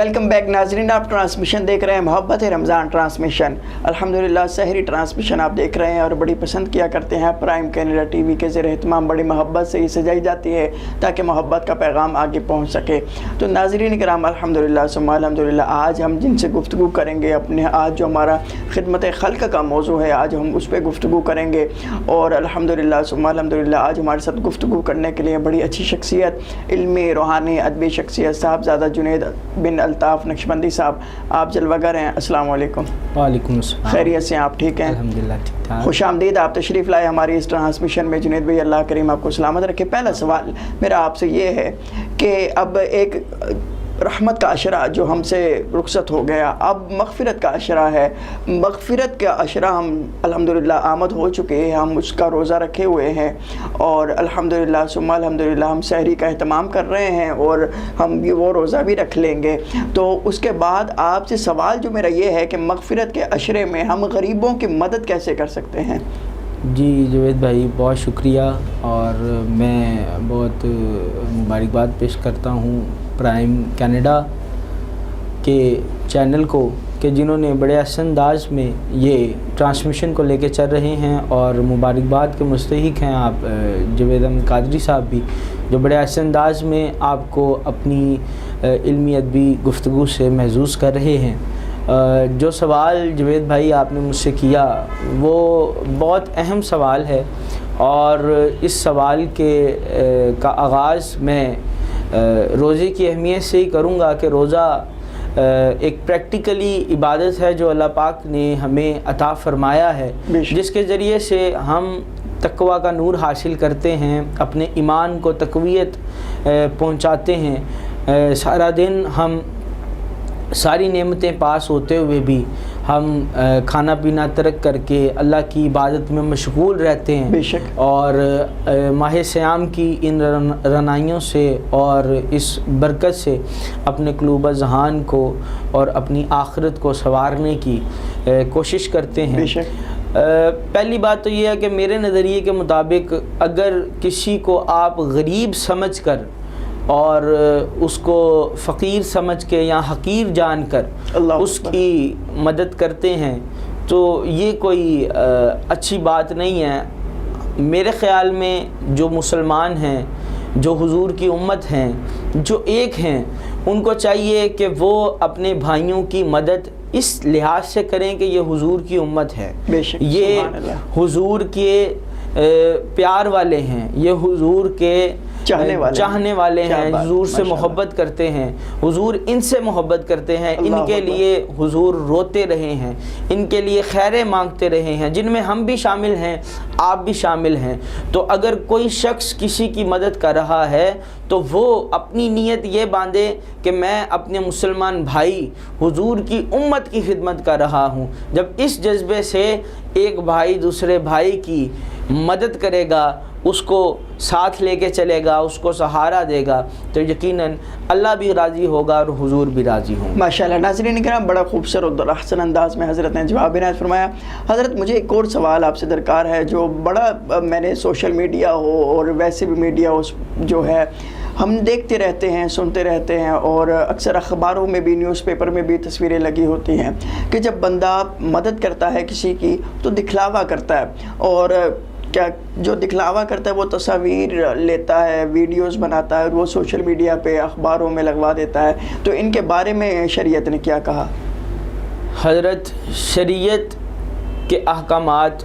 Welcome back ناظرین، آپ transmission دیکھ رہے ہیں محبت رمضان ٹرانسمیشن۔ الحمدللہ سحری ٹرانسمیشن آپ دیکھ رہے ہیں اور بڑی پسند کیا کرتے ہیں۔ پرائم کینیڈا ٹی وی کے زیر اہتمام بڑی محبت سے یہ سجائی جاتی ہے تاکہ محبت کا پیغام آگے پہنچ سکے۔ تو ناظرین کرام، الحمدللہ ثم الحمدللہ، آج ہم جن سے گفتگو کریں گے آج جو ہمارا خدمت خلق کا موضوع ہے، آج ہم اس پہ گفتگو کریں گے۔ اور الحمدللہ ثم الحمدللہ، آج ہمارے ساتھ گفتگو کرنے کے لیے بڑی اچھی شخصیت، علمی روحانی ادبی شخصیت صاحبزادہ جنید بن الطاف نقشبندی صاحب، آپ جلوہ گر ہیں۔ السلام علیکم۔ وعلیکم السلام۔ خیریت سے آپ ٹھیک ہیں؟ الحمدللہ ٹھیک ٹھاک۔ خوش آمدید، آپ تشریف لائے ہماری اس ٹرانسمیشن میں۔ جنید بھائی، اللہ کریم آپ کو سلامت رکھے۔ پہلا سوال میرا آپ سے یہ ہے کہ اب ایک رحمت کا عشرہ جو ہم سے رخصت ہو گیا، اب مغفرت کا عشرہ ہے۔ مغفرت کا عشرہ ہم الحمدللہ آمد ہو چکے ہیں، ہم اس کا روزہ رکھے ہوئے ہیں اور الحمدللہ ثم الحمدللہ ہم سحری کا اہتمام کر رہے ہیں اور ہم بھی وہ روزہ بھی رکھ لیں گے۔ تو اس کے بعد آپ سے سوال جو میرا یہ ہے کہ مغفرت کے عشرے میں ہم غریبوں کی مدد کیسے کر سکتے ہیں؟ جی جاوید بھائی، بہت شکریہ، اور میں بہت مبارکباد پیش کرتا ہوں پرائم کینیڈا کے چینل کو کہ جنہوں نے بڑے احسن انداز میں یہ ٹرانسمیشن کو لے کے چل رہے ہیں، اور مبارکباد کے مستحق ہیں آپ جاوید احمد قادری صاحب بھی، جو بڑے احسن انداز میں آپ کو اپنی علمی ادبی گفتگو سے محظوظ کر رہے ہیں۔ جو سوال جاوید بھائی آپ نے مجھ سے کیا وہ بہت اہم سوال ہے، اور اس سوال کا آغاز میں روزے کی اہمیت سے ہی کروں گا کہ روزہ ایک پریکٹیکلی عبادت ہے جو اللہ پاک نے ہمیں عطا فرمایا ہے، جس کے ذریعے سے ہم تقویٰ کا نور حاصل کرتے ہیں، اپنے ایمان کو تقویت پہنچاتے ہیں۔ سارا دن ہم ساری نعمتیں پاس ہوتے ہوئے بھی ہم کھانا پینا ترک کر کے اللہ کی عبادت میں مشغول رہتے ہیں، بے شک، اور ماہ سیام کی ان رعنائیوں سے اور اس برکت سے اپنے قلوب ذہان کو اور اپنی آخرت کو سنوارنے کی کوشش کرتے ہیں۔ بے شک۔ پہلی بات تو یہ ہے کہ میرے نظریے کے مطابق اگر کسی کو آپ غریب سمجھ کر اور اس کو فقیر سمجھ کے یا حقیر جان کر اس کی مدد کرتے ہیں تو یہ کوئی اچھی بات نہیں ہے۔ میرے خیال میں جو مسلمان ہیں، جو حضور کی امت ہیں، جو ایک ہیں، ان کو چاہیے کہ وہ اپنے بھائیوں کی مدد اس لحاظ سے کریں کہ یہ حضور کی امت ہے، یہ حضور کے پیار والے ہیں، یہ حضور کے چاہنے والے ہیں، حضور سے محبت کرتے ہیں، حضور ان سے محبت کرتے ہیں، ان کے لیے حضور روتے رہے ہیں، ان کے لیے خیریں مانگتے رہے ہیں، جن میں ہم بھی شامل ہیں، آپ بھی شامل ہیں۔ تو اگر کوئی شخص کسی کی مدد کر رہا ہے تو وہ اپنی نیت یہ باندھے کہ میں اپنے مسلمان بھائی حضور کی امت کی خدمت کر رہا ہوں۔ جب اس جذبے سے ایک بھائی دوسرے بھائی کی مدد کرے گا، اس کو ساتھ لے کے چلے گا، اس کو سہارا دے گا، تو یقیناً اللہ بھی راضی ہوگا اور حضور بھی راضی ہوں گے۔ ماشاءاللہ۔ ناظرین کرام، بڑا خوبصورت اور احسن انداز میں حضرت نے جواب عنایت فرمایا۔ حضرت، مجھے ایک اور سوال آپ سے درکار ہے جو بڑا میں نے سوشل میڈیا ہو اور ویسے بھی میڈیا جو ہے ہم دیکھتے رہتے ہیں، سنتے رہتے ہیں، اور اکثر اخباروں میں بھی، نیوز پیپر میں بھی تصویریں لگی ہوتی ہیں کہ جب بندہ مدد کرتا ہے کسی کی تو دکھلاوا کرتا ہے، اور کیا جو دکھلاوا کرتا ہے وہ تصاویر لیتا ہے، ویڈیوز بناتا ہے اور وہ سوشل میڈیا پہ اخباروں میں لگوا دیتا ہے۔ تو ان کے بارے میں شریعت نے کیا کہا؟ حضرت، شریعت کے احکامات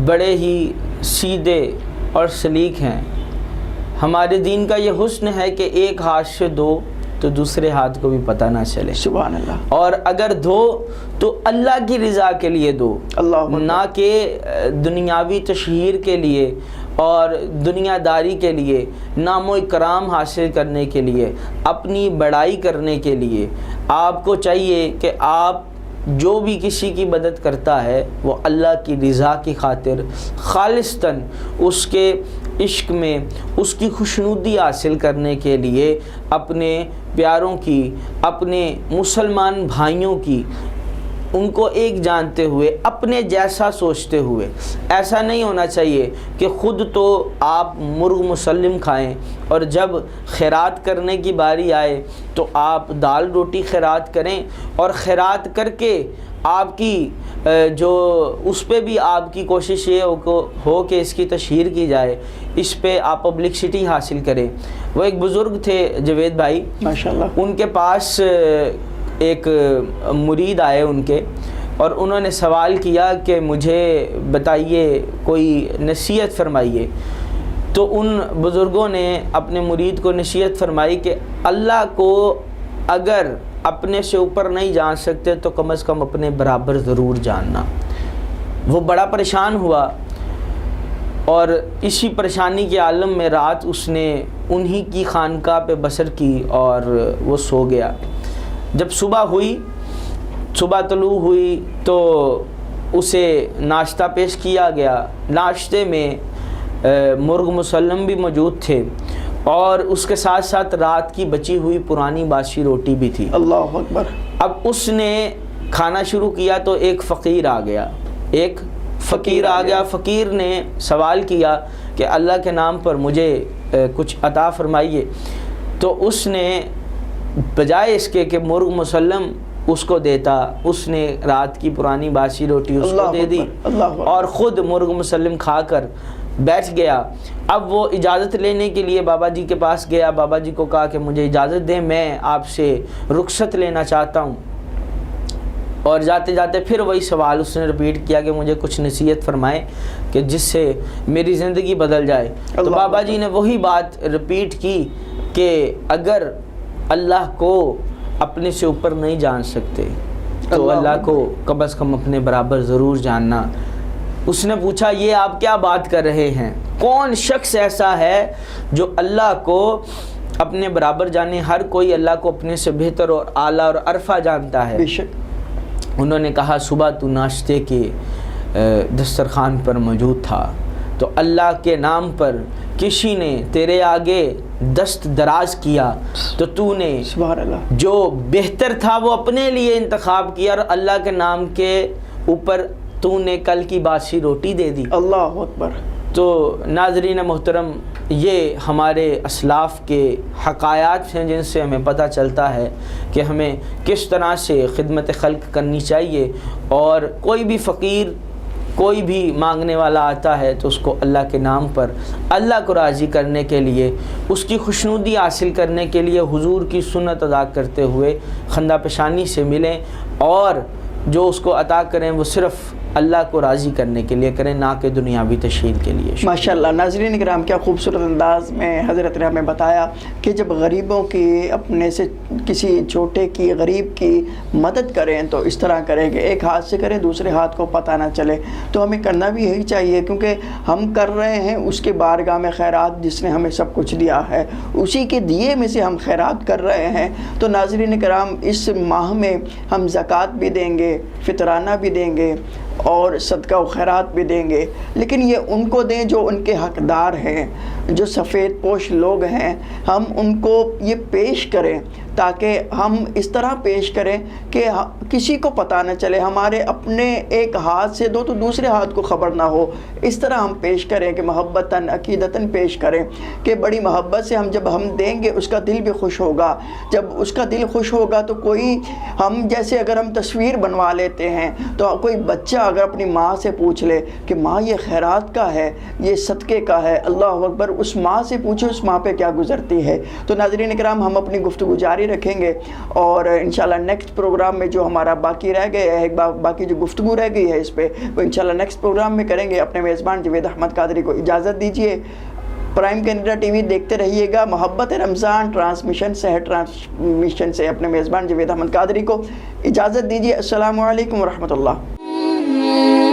بڑے ہی سیدھے اور سلیک ہیں۔ ہمارے دین کا یہ حسن ہے کہ ایک ہاتھ سے دو تو دوسرے ہاتھ کو بھی پتہ نہ چلے۔ سبحان اللہ۔ اور اگر دو تو اللہ کی رضا کے لیے دو، نہ کہ دنیاوی تشہیر کے لیے اور دنیا داری کے لیے، نام و اکرام حاصل کرنے کے لیے، اپنی بڑائی کرنے کے لیے۔ آپ کو چاہیے کہ آپ جو بھی کسی کی مدد کرتا ہے وہ اللہ کی رضا کی خاطر خالصتاً اس کے عشق میں اس کی خوشنودی حاصل کرنے کے لیے اپنے پیاروں کی، اپنے مسلمان بھائیوں کی ان کو ایک جانتے ہوئے، اپنے جیسا سوچتے ہوئے. ایسا نہیں ہونا چاہیے کہ خود تو آپ مرغ مسلم کھائیں اور جب خیرات کرنے کی باری آئے تو آپ دال روٹی خیرات کریں، اور خیرات کر کے آپ کی جو اس پہ بھی آپ کی کوشش یہ ہو کہ اس کی تشہیر کی جائے، اس پہ آپ پبلکسٹی حاصل کریں. وہ ایک بزرگ تھے جوید بھائی ماشاءاللہ، ان کے پاس ایک مرید آئے ان کے، اور انہوں نے سوال کیا کہ مجھے بتائیے، کوئی نصیحت فرمائیے. تو ان بزرگوں نے اپنے مرید کو نصیحت فرمائی کہ اللہ کو اگر اپنے سے اوپر نہیں جان سکتے تو کم از کم اپنے برابر ضرور جاننا. وہ بڑا پریشان ہوا، اور اسی پریشانی کے عالم میں رات اس نے انہی کی خانقاہ پہ بسر کی اور وہ سو گیا. جب صبح طلوع ہوئی تو اسے ناشتہ پیش کیا گیا. ناشتے میں مرغ مسلم بھی موجود تھے، اور اس کے ساتھ ساتھ رات کی بچی ہوئی پرانی باسی روٹی بھی تھی. اللہ اکبر. اب اس نے کھانا شروع کیا تو ایک فقیر آ گیا. فقیر نے سوال کیا کہ اللہ کے نام پر مجھے کچھ عطا فرمائیے. تو اس نے بجائے اس کے کہ مرغ مسلم اس کو دیتا، اس نے رات کی پرانی باسی روٹی اس کو دے دی، اور خود مرغ مسلم کھا کر بیٹھ گیا. اب وہ اجازت لینے کے لیے بابا جی کے پاس گیا. بابا جی کو کہا کہ مجھے اجازت دیں، میں آپ سے رخصت لینا چاہتا ہوں. اور جاتے جاتے پھر وہی سوال اس نے رپیٹ کیا کہ مجھے کچھ نصیحت فرمائیں کہ جس سے میری زندگی بدل جائے. تو بابا جی نے وہی بات رپیٹ کی کہ اگر اللہ کو اپنے سے اوپر نہیں جان سکتے تو اللہ کو کم از کم اپنے برابر ضرور جاننا. اس نے پوچھا یہ آپ کیا بات کر رہے ہیں؟ کون شخص ایسا ہے جو اللہ کو اپنے برابر جانے؟ ہر کوئی اللہ کو اپنے سے بہتر اور اعلیٰ اور عرفہ جانتا ہے. بے شک. انہوں نے کہا صبح تو ناشتے کے دسترخوان پر موجود تھا تو اللہ کے نام پر کسی نے تیرے آگے دست دراز کیا تو تو نے سبحان اللہ جو بہتر تھا وہ اپنے لیے انتخاب کیا، اور اللہ کے نام کے اوپر تو نے کل کی باسی روٹی دے دی. اللہ اکبر. تو ناظرین محترم، یہ ہمارے اسلاف کے حقائق ہیں جن سے ہمیں پتہ چلتا ہے کہ ہمیں کس طرح سے خدمت خلق کرنی چاہیے. اور کوئی بھی فقیر، کوئی بھی مانگنے والا آتا ہے تو اس کو اللہ کے نام پر اللہ کو راضی کرنے کے لیے، اس کی خوشنودی حاصل کرنے کے لیے حضور کی سنت ادا کرتے ہوئے خندہ پیشانی سے ملیں، اور جو اس کو عطا کریں وہ صرف اللہ کو راضی کرنے کے لیے کریں، نہ کہ دنیاوی تشہیر کے لیے. ماشاءاللہ. ناظرین کرام، کیا خوبصورت انداز میں حضرت نے ہمیں بتایا کہ جب غریبوں کی، اپنے سے کسی چھوٹے کی، غریب کی مدد کریں تو اس طرح کریں کہ ایک ہاتھ سے کریں دوسرے ہاتھ کو پتہ نہ چلے. تو ہمیں کرنا بھی یہی چاہیے، کیونکہ ہم کر رہے ہیں اس کے بارگاہ میں خیرات، جس نے ہمیں سب کچھ دیا ہے اسی کے دیے میں سے ہم خیرات کر رہے ہیں. تو ناظرین کرام، اس ماہ میں ہم زکوٰۃ بھی دیں گے، فطرانہ بھی دیں گے، اور صدقہ و خیرات بھی دیں گے، لیکن یہ ان کو دیں جو ان کے حقدار ہیں، جو سفید پوش لوگ ہیں. ہم ان کو یہ پیش کریں تاکہ ہم اس طرح پیش کریں کہ کسی کو پتہ نہ چلے، ہمارے اپنے ایک ہاتھ سے دو تو دوسرے ہاتھ کو خبر نہ ہو. اس طرح ہم پیش کریں کہ محبتاً عقیدتاً پیش کریں کہ بڑی محبت سے جب ہم دیں گے اس کا دل بھی خوش ہوگا. جب اس کا دل خوش ہوگا تو کوئی، ہم جیسے اگر ہم تصویر بنوا لیتے ہیں تو کوئی بچہ اگر اپنی ماں سے پوچھ لے کہ ماں یہ خیرات کا ہے، یہ صدقے کا ہے، اللہ اکبر، اس ماں سے پوچھے اس ماں پہ کیا گزرتی ہے. تو ناظرین کرام، ہم اپنی گفتگو جاری رکھیں گے، اور انشاءاللہ نیکسٹ پروگرام میں جو ہمارا باقی رہ گیا ہے، باقی جو گفتگو رہ گئی ہے اس پہ، وہ انشاءاللہ نیکسٹ پروگرام میں کریں گے. اپنے میزبان جوید احمد قادری کو اجازت دیجیے. پرائم کینیڈا ٹی وی دیکھتے رہیے گا. محبت رمضان ٹرانسمیشن، صحت ٹرانسمیشن سے اپنے میزبان جوید احمد قادری کو اجازت دیجیے. السلام علیکم ورحمۃ اللہ.